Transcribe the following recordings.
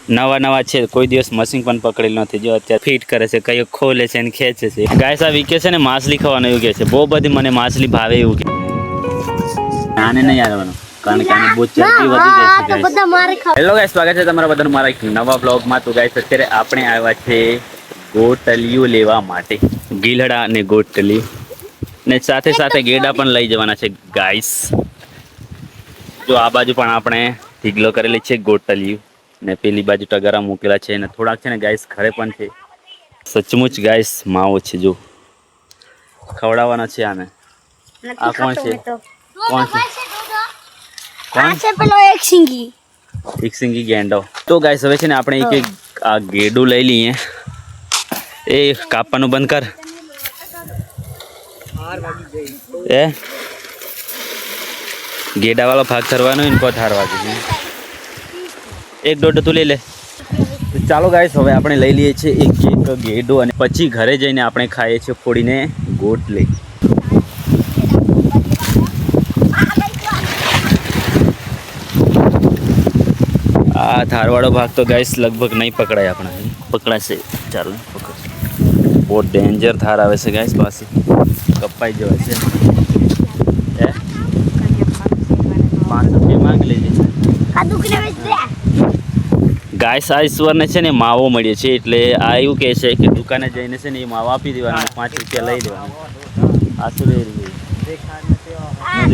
નવા નવા છે, કોઈ દિવસ મશીન પણ પકડેલું નથી. જો અત્યારે ફિટ કરે છે, કઈ ખોલે છે અને ખેંચે છે. ગાઈસ આ વીકે છે ને માછલી ખાવાનું એવું કે છે. બહુ બધી મને માછલી ભાવે એવું કે. આને નહીં આવવાનું કારણ કે આને બહુ ચરબી વધી જાય છે ગાઈસ. હેલો ગાઈસ, સ્વાગત છે તમારા બધાનું મારા એક નવા બ્લોગમાં. તો ગાઈસ અત્યારે આપણે આવ્યા છે ગોટલીઓ લેવા માટે. ગીલડા અને ગોટલી ને સાથે સાથે ગેડા પણ લઈ જવાના છે ગાઈસ. જો આ બાજુ પણ આપણે ઢીગલો કરેલી છે ગોટલીઓ ને પેલી બાજુ ટગરા મૂકેલા છે ને થોડાક છે ને ગાઈસ ઘરે પણ છે. સચમુચ ગાઈસ માવો છે, જો ખવડાવવાના છે આને. આ કોણ છે? કોણ છે? કોણ છે? પેલો એક સિંગી ગેંડો. તો ગાઈસ હવે છે ને આપણે એક આ ગેડું લઈ લઈએ. એ કાપવાનું બંધ કર. એ ગેડા વાળો ભાગ થરવાનો ને કો થાર વાગી એક દોઢ તું લઈ લે. ચાલો ગાઈસ હવે આપણે લઈ લઈએ છીએ એક ગેડો અને પછી ઘરે જઈને આપણે ખાઈએ છીએ ફોડીને ગોટલી. આ ધારવાળો ભાગ તો ગાઈસ લગભગ નહીં પકડાય આપણે. પકડાશે. ચાલો પકડ. બહુ ડેન્જર થાર આવે છે ગાઈસ. પાછી કપાઈ જવાય છે. ગાઈસ આ ઈશ્વરને છે ને માવો મળે છે એટલે આ એવું કહે છે કે દુકાને જઈને છે ને એ માવો આપી દેવાનો, 5 રૂપિયા લઈ લેવાનું. આ શું લઈ રહ્યું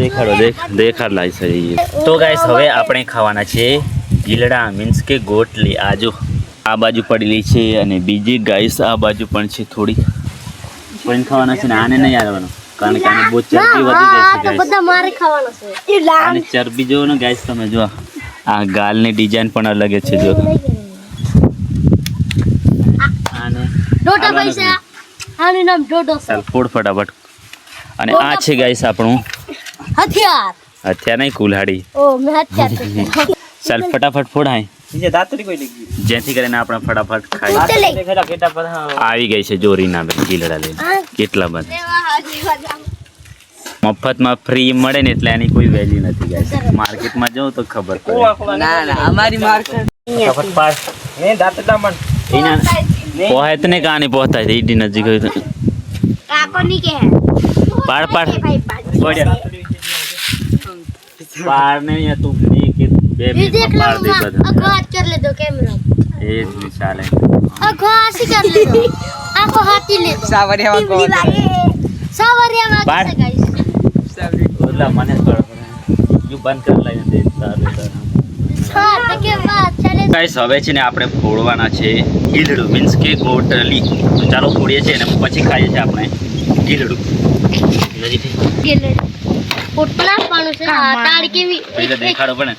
દેખાડ લાવી છે. તો ગાઈસ હવે આપણે ખાવાના છે ગીલડા મીન્સ કે ગોટલી. આ બાજુ પડેલી છે અને બીજી ગાઈસ આ બાજુ પણ છે થોડી પણ ખાવાના છે ને આને નહીં આવવાનું કારણ કે આને બહુ ચરબી વધી જાય છે ગાઈસ. બધા મારે ખાવાનો છે. આને ચરબી જોવો ને ગાઈસ તમે જો. આ ગાલની ડિઝાઇન પણ અલગ જ છે જો. આને ડોડા પૈસા આનું નામ ડોડો છે. ચાલ ફોડ ફટાફટ. અને આ છે ગાઈસ આપણું હથિયાર નહીં કુલ્હાડી. ઓ મે હથિયાર. ચાલ ફટાફટ ફોડ. હાય જેથી કરીને આપણે ફટાફટ ખાઈ. આવી ગઈ છે જોરીના ગીલડા લઈને. કેટલા બધા મફતમાં ફ્રી મળે ને એટલે એની કોઈ વેલ્યુ નથી ગાઈસ. માર્કેટમાં જાવ તો ખબર પડે. ના અમારી માર્કેટ ફટાફટ પાડ. એના પોહેત ને કાની પોહતા છે ઈડી નજીક હોય તો કાકો ની કે પાડ પાડ પાડ ને તું ની કે બે મિનિટ પાડ દે બધા. અગવાત કર લે દો કેમેરા. એ જ ચાલે. અગવાસી કર લે દો. આખો હાથી લે દો. સાવરિયામાં કોણ સાવરિયામાં પાડ. છે ગાઈસ. ઓલા મને પડ યુ બંધ કર લઈને દે તારે. હા તો કે વાત ચાલે. ગાઈસ હવે છે ને આપણે ફોડવાના છે ગીલડું મીન્સ કે ગોટલી. તો ચાલો ફોડીએ છીએ અને પછી ખાઈએ છીએ આપણે ગીલડું. ગેલે પોટલા પાણું છે તાર કેવી પહેલા દેખાડો પણ.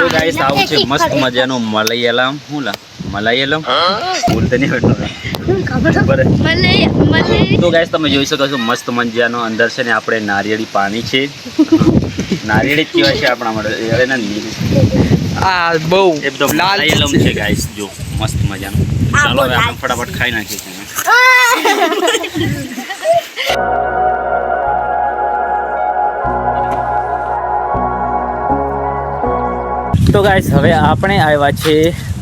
તો ગાઈસ આવું છે મસ્ત મજાનું મલાયાલમ. હું લા મલાયાલમ બોલતે નહીં ખબર. તો ગાઈસ તમે જોઈ શકો છો મસ્ત મજાનો અંદર છે ને આપણે નારિયેળી પાણી છે. નારિયેળી જ કહેવાય છે આપણા માટે. અરે ના આ બહુ એકદમ લાલ મલાયાલમ છે ગાઈસ. જો મસ્ત મજાનું. ચાલો હવે આપણે ફટાફટ ખાઈ નાખીએ છીએ. તો ગાઈસ હવે આપણે આવ્યા છે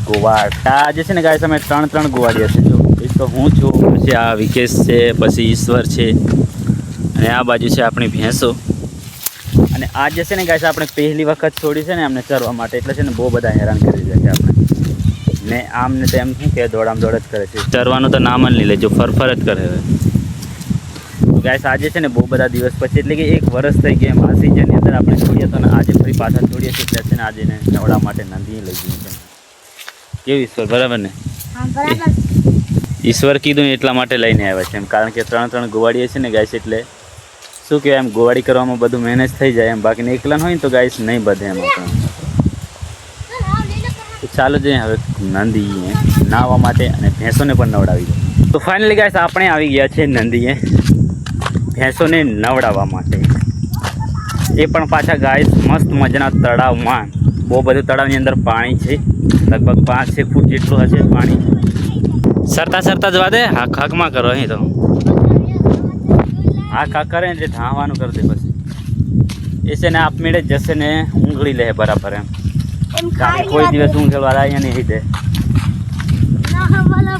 ગોવાડ. આ જે છે ને ગાઈસ અમે ત્રણ ગોવાડિયા છે. જો એક તો હું છું, પછી આ વિકેશ છે, પછી ઈશ્વર છે અને આ બાજુ છે આપણી ભેંસો. અને આ જે છે ને ગાઈસ આપણે પહેલી વખત છોડી છે ને અમને ચરવા માટે એટલે છે ને બહુ બધા હેરાન કરી રહ્યા છે આપણે ને આમ ને તેમ શું કે દોડામ દોડ જ કરે છે. ચરવાનું તો નામ જ નહીં લે, જો ફરફર જ કરે. હવે ગાઈસ આજે છે ને બહુ બધા દિવસ પછી એટલે કે 1 વર્ષ થઈ ગયા આ સિઝનની અંદર આપણે છોડીએ તો ને આજે ફરી પાછા છોડીએ છીએ એટલે છે ને આજે ને નવડા માટે નંદી લઈ ગયું છે. કેવું ઈશ્વર બરાબર ને? હા બરાબર. ઈશ્વર કીધું ને એટલા માટે લઈને આવ્યા છે એમ કારણ કે 3 ગોવાડીએ છે ને ગાઈસ એટલે શું કહેવાય એમ ગોવાડી કરવામાં બધું મેનેજ થઈ જાય એમ. બાકી એકલા હોય ને તો ગાઈસ નહીં બધે એમ. તો ચાલો જઈએ હવે નંદીએ નાહવા માટે અને ભેંસોને પણ નવડાવી દઈએ. તો ફાઇનલી ગાઈસ આપણે આવી ગયા છે નંદીએ ભેંસોને નવડાવવા માટે. એ પણ પાછા ગાઈસ મસ્ત મજાના તળાવમાં. બહુ બધું તળાવની અંદર પાણી છે, લગભગ 5-6 ફૂટ જેટલું હશે પાણી. સરતા જવા દે. હાકમાં કરો અહીં તો. હા કાક કરે ને ધાવાનું કરી દે પછી. એ છે ને આપમેળે જ જશે ને ઊંઘળી લે બરાબર એમ. એમ કારણ કે ખાઈ કોઈ દિવસ ઊંઘવા અહીંયા નહીં દે. ના વાલા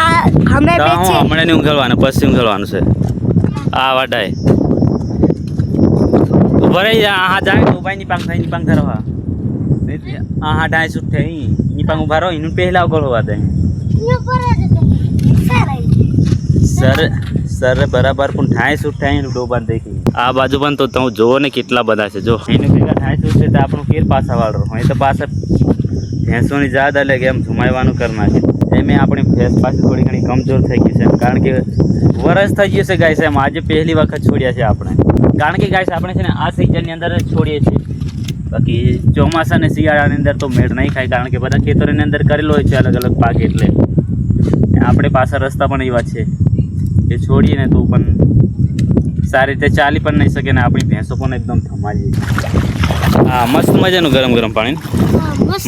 આ અમે તો બે હું છે હમણાં નહીં ઊંઘવાનું, પછી ઊંઘવાનું છે. આ વાડાય ઉભા રહી જા. હા જાય તો ઉભા ની પાંખ થાય, ની પાંખ ધરો. હા હા ડાય સુટ થઈ ની પાંખ ઉભા રહો. એનું પહેલા ઉગળ હોવા દે. યો પર જ સર સર બરાબર પણ ઠાય સુટ થાય એનું ડોબાન દેખી. આ બાજુ પણ તો તમે જોવો ને કેટલા બધા છે. જો એને ભેગા ઠાય સુટ છે તો આપણું કેર પાછા વાળો હોય તો પાછા ભેંસોની જાત અલગ એમ ધુમાવવાનું કરી નાખે. એમ આપણી ભેંસ પાછી થોડી ઘણી કમજોર થઈ ગઈ છે એમ. કારણ કે વરસ થઈ ગયું છે ગાય છે એમ. આજે પહેલી વખત છોડ્યા છે આપણે. કારણ કે ગાય આપણે છે ને આ સિઝનની અંદર જ છોડીએ છીએ. બાકી ચોમાસા અને શિયાળાની અંદર તો મેળ નહીં ખાય. કારણ કે બધા ખેતરોની અંદર કરેલો હોય છે અલગ અલગ પાક. એટલે આપણે પાછા રસ્તા પણ એવા છે કે છોડીએ ને તો પણ સારી રીતે ચાલી પણ નહીં શકે ને આપણી ભેંસો પણ એકદમ થમાલી. હા મસ્ત મજાનું ગરમ ગરમ પાણી.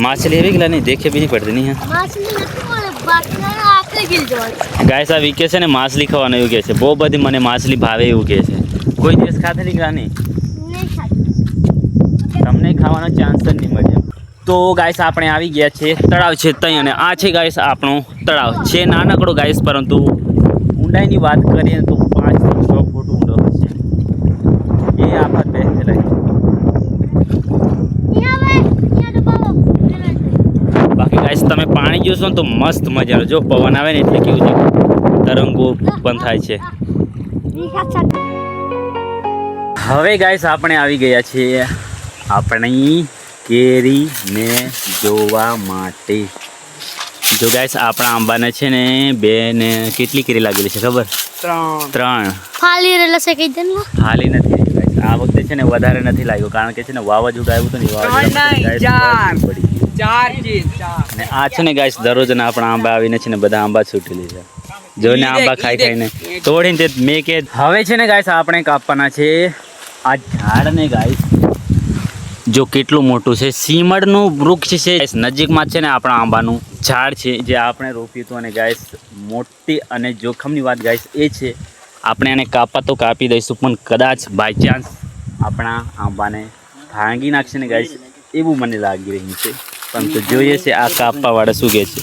માછલી એવી ગલા નહીં દેખે બી નહીં પડતી નહીં. માછલી નથી મળે બાકી આખરે ગીલ જવાનું ગાય સાહેબ વીકે છે ને માછલી ખાવાનું એવું કહે છે. બહુ બધી મને માછલી ભાવે એવું કહે છે. કોઈ દિવસ ખાધેલી ગલા નહીં? નહીં ખાતી તમને ખાવાનો ચાન્સ જ નહીં મળે. તો ગાઈસ આપણે આવી ગયા છે તળાવ છે ત્યાં, અને આ છે ગાઈસ આપણું તળાવ છે. નાનકડો ગાઈસ, પરંતુ ઊંડાઈની વાત કરીએ તો 5 થી 6 ફૂટ ઊંડો હશે. એ આફત પહેલાં બાકી ગાઈસ તમે પાણી જોશો ને તો મસ્ત મજાનું. જો પવન આવે ને એટલે કેવું છે તરંગો ઉત્પન્ન થાય છે. હવે ગાઈસ આપણે આવી ગયા છીએ આપણી કેરીને જોવા માટે. જો ગાઈસ આપણા આંબાને છે ને 2 ને કેટલી કેરી લાગેલી છે ખબર? 3 ફાલી રહેલા છે કઈ દે ને હાલી નથી guys. આ વખતે છે ને વધારે નથી લાગ્યો કારણ કે છે ને વાવાઝોડું આવ્યું હતું ને અને આ છે ને ગાઈસ દરરોજ આપણા આંબા આવીને છે ને બધા આંબા છૂટી લીધા. જોઈને આંબા ખાઈ ખાઈને તોડીને તે મેં કે હવે છે ને ગાઈસ આપણે કાપવાના છે આ ઝાડને. ગાઈસ જો કેટલું મોટું છે, સીમડનું વૃક્ષ છે. નજીકમાં છે ને આપણા આંબાનું ઝાડ છે જે આપણે રોપ્યું હતું. અને ગાઈસ મોટી અને જોખમની વાત ગાઈસ એ છે આપણે એને કાપા તો કાપી દઈશું, પણ કદાચ બાય ચાન્સ આપણા આંબાને ભાંગી નાખશે ને ગાઈસ એવું મને લાગી રહ્યું છે. પરંતુ જોઈએ છે આ કાપવાવાળા શું કહે છે.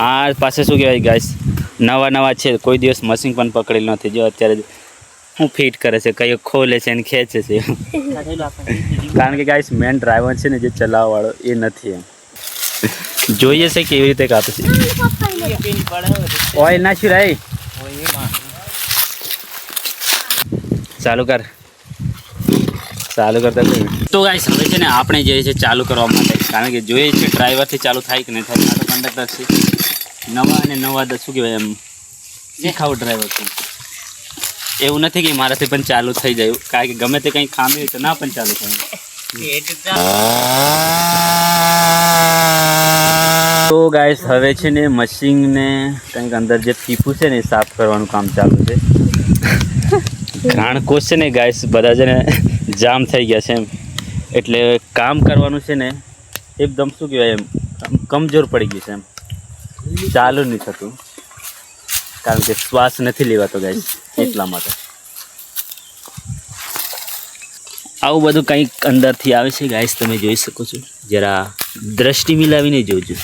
આ પાસે શું કહેવાય ગાઈસ નવા છે, કોઈ દિવસ મશીન પણ પકડેલું નથી. જો અત્યારે હું ફિટ કરે છે, કઈ ખોલે છે અને ખેંચે છે. કારણ કે ગાઈસ મેન ડ્રાઈવર છે ને જે ચલાવવાવાળો એ નથી એમ. જોઈએ છે કેવી રીતે કાપે છે. ઓઇલ નાખ્યું રહી ચાલુ કરતા તો ગાઈસ હવે છે ને આપણે જઈએ છીએ ચાલુ કરવા માટે. કારણ કે જોઈએ છે ડ્રાઈવરથી ચાલુ થાય કે નહીં થાય. આ તો કંડક્ટર છે નવા અને નવા શું કહેવાય એમ શીખાવ ડ્રાઈવર છે. એવું નથી કે મારાથી પણ ચાલુ થઈ જાય, કારણ કે ગમે તે કંઈ ખામી હોય તો ના પણ ચાલુ થાય. તો ગાઈસ હવે છે ને મશીનને કંઈક અંદર જે પીપું છે ને એ સાફ કરવાનું કામ ચાલુ છે. ઘાણ કોષ છે ને ગાઈસ બધા છે ને જામ થઈ ગયા છે એમ. એટલે કામ કરવાનું છે ને એકદમ શું કહેવાય એમ કમજોર પડી ગયું છે એમ. ચાલુ નહીં થતું કારણ કે શ્વાસ નથી લેવાતો ગાઈસ એટલા માટે. આવું બધું કંઈક અંદરથી આવે છે ગાઈસ, તમે જોઈ શકો છો. જરા દ્રષ્ટિ મિલાવીને જોજો.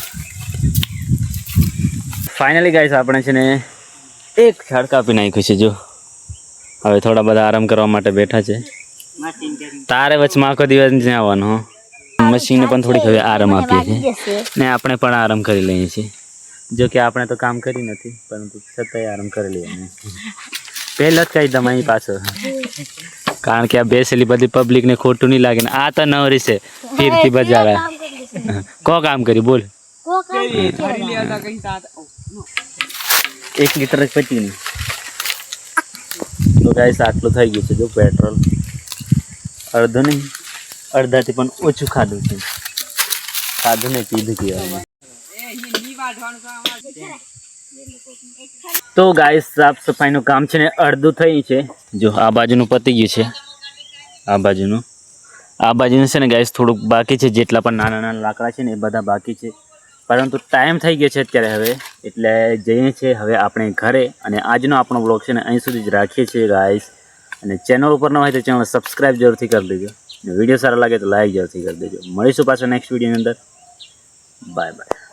ફાઇનલી ગાઈસ આપણે છે ને એક ઝાડ કાપી નાખ્યું છે. જો હવે થોડા બધા આરામ કરવા માટે બેઠા છે. તારે વચમાં આખો દિવસ નહીં આવવાનો. મશીનને પણ થોડીક હવે આરામ આપીએ છીએ ને આપણે પણ આરામ કરી લઈએ છીએ. જો કે આપણે તો કામ કરી નથી, પરંતુ છતાંય આરામ કરી લઈએ. પહેલાં જ કહી દમ અહીં પાછો, કારણ કે આ બેસેલી બધી પબ્લિકને ખોટું નહીં લાગે ને. આ તો નવરી છે ફીરથી બજાર કો કામ કરી બોલ. 1 લીટર જ પતી નહીં. તો ગાઈસ આટલું થઈ ગયું છે. જો પેટ્રોલ અડધું નહીં, અડધાથી પણ ઓછું ખાધું છે. ખાધું ને પીધું કહેવાય. તો ગાઈસ સાફ સફાઈનું કામ છે ને અડધું થઈ છે. જો આ બાજુનું પતી ગયું છે. આ બાજુનું છે ને ગાઈસ થોડુંક બાકી છે. જેટલા પણ નાના લાકડા છે ને એ બધા બાકી છે. પરંતુ ટાઈમ થઈ ગયો છે અત્યારે હવે, એટલે જઈએ છીએ હવે આપણે ઘરે. અને આજનો આપણો બ્લોગ છે ને અહીં સુધી જ રાખીએ છીએ ગાઈસ. અને ચેનલ ઉપર ન હોય તો ચેનલ સબસ્ક્રાઈબ જરૂરથી કરી દેજો. વિડીયો સારા લાગે તો લાઈક જરૂરથી કરી દેજો. મળીશું પાછા નેક્સ્ટ વિડીયોની અંદર. Bye bye.